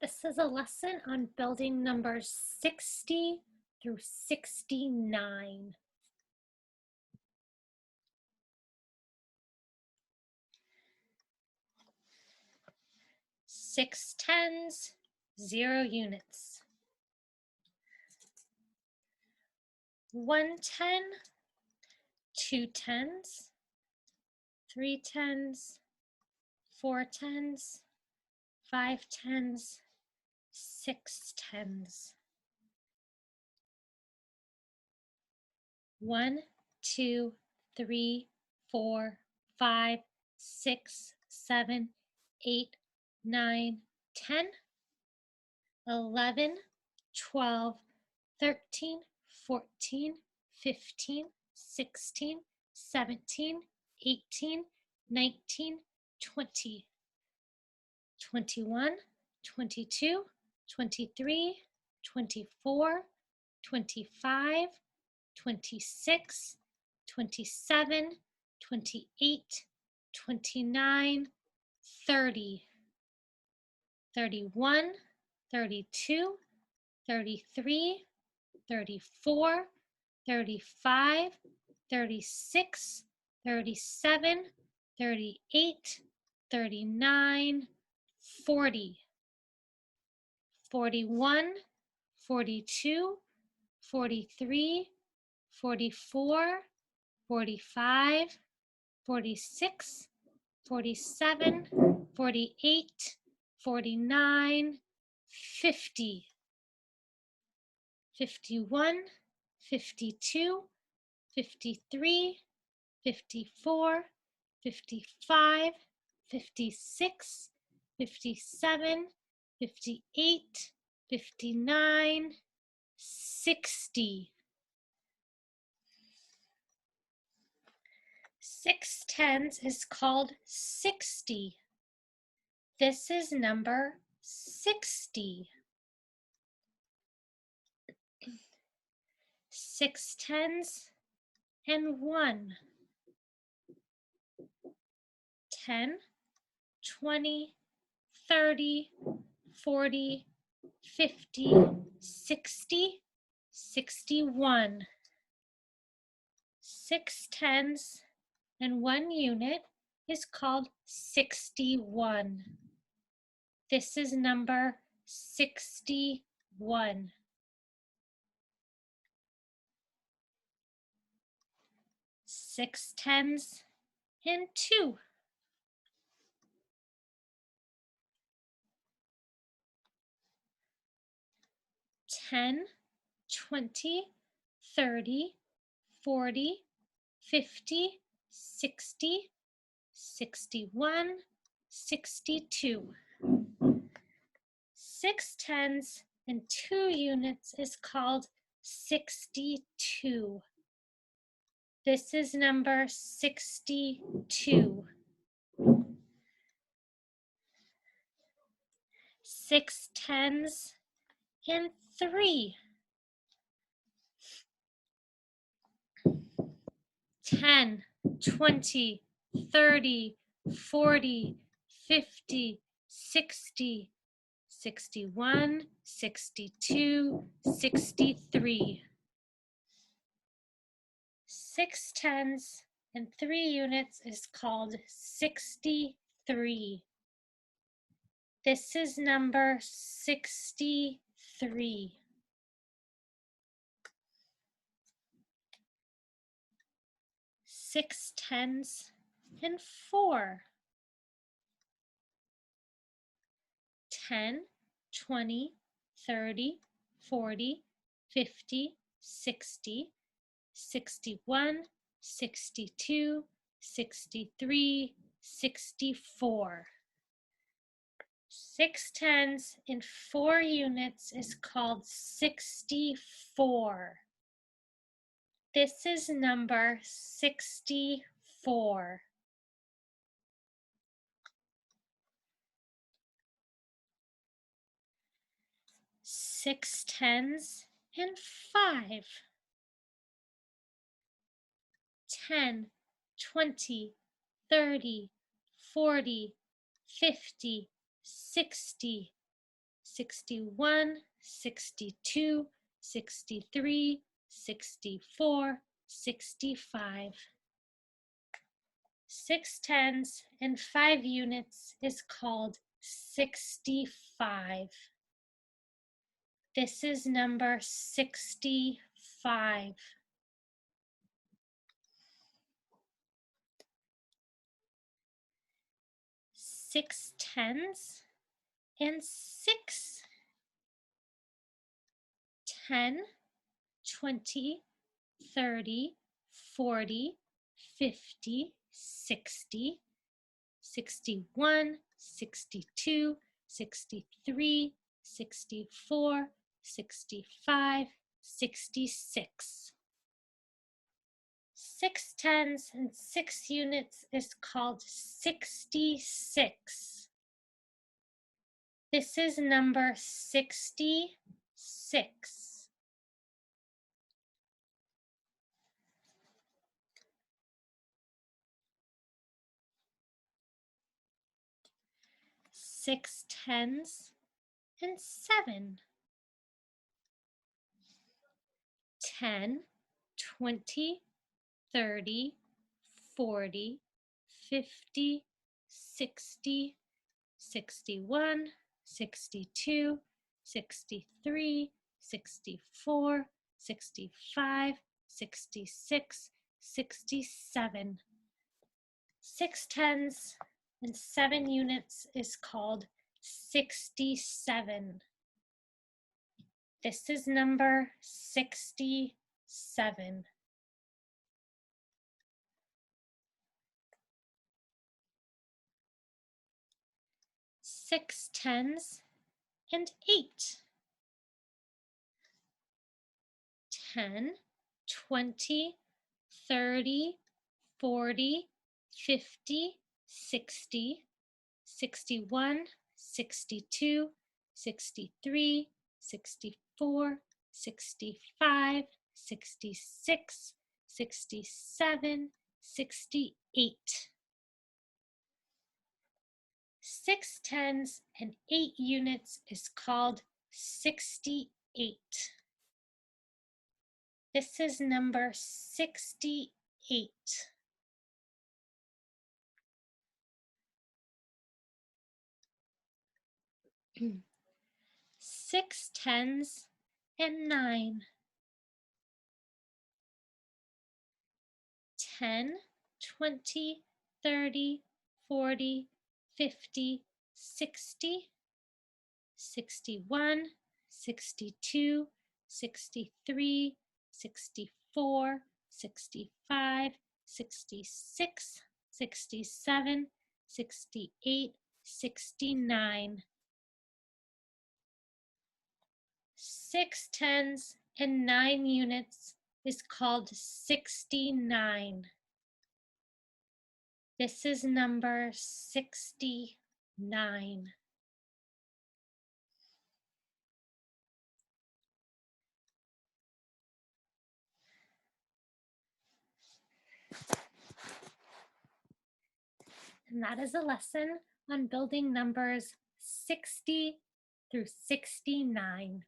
This is a lesson on building numbers 60 through 69. Six tens, 0 units. 1 10, 2 tens, 3 tens, 4 tens, 5 tens, 6 tens. 1, 2, 3, 4, 5, 6, 7, 8, 9, 10, 11, 12, 13, 14, 15, 16, 17, 18, 19, 20, 21, 22, 23, 24, 25, 26, 27, 28, 29, 30, 31, 32, 33, 34, 35, 36, 37, 38, 39, 40, 41, 42, 43, 44, 45, 46, 47, 48, 49, 50, 51, 52, 53, 54, 55, 56, 57, 58, 59, 60. 6 tens is called 60. This is number 60. 6 tens and 1. 10, 20, 30, 40, 50, 60, 61. 6 tens and 1 unit is called 61. This is number 61. 6 tens and 2. 10, 20, 30, 40, 50, 60, 61, 62. 6 tens and 2 units is called 62. This is number 62. 6 tens and 3. 10, 20, 30, 40, 50, 60, 61, 62, 63. 6 tens and 3 units is called 63. This is number 63. 6 tens and 4. 10, 20, 30, 40, 50, 60, 61, 62, 63, 64. 6 tens in 4 units is called 64. This is number 64. 6 tens and 5. 10, 20, 30, 40, 50, 60, 61, 62, 63, 64, 65. 6 tens and 5 units is called 65. This is number 65. 6 tens and 6. 10, 20, 30, 40, 50, 60, 61, 62, 63, 64, 65, 66. 6 tens and 6 units is called 66. This is number 66. 6 tens and 7. 10, 20, 30, 40, 50, 60, 61, 62, 63, 64, 65, 66, 67. 6 tens and 7 units is called 67. This is number 67. 6 tens and 8. 10, 20, 30, 40, 50, 60, 61, 62, 63, 64, 65, 66, 67, 68. 6 tens and 8 units is called 68. This is number 68. 6 tens and 9. 10, 20, 30, 40, 50, 60, 61, 62, 63, 64, 65, 66, 67, 68, 69. 6 tens and 9 units is called 69. This is number 69. And that is a lesson on building numbers 60 through 69.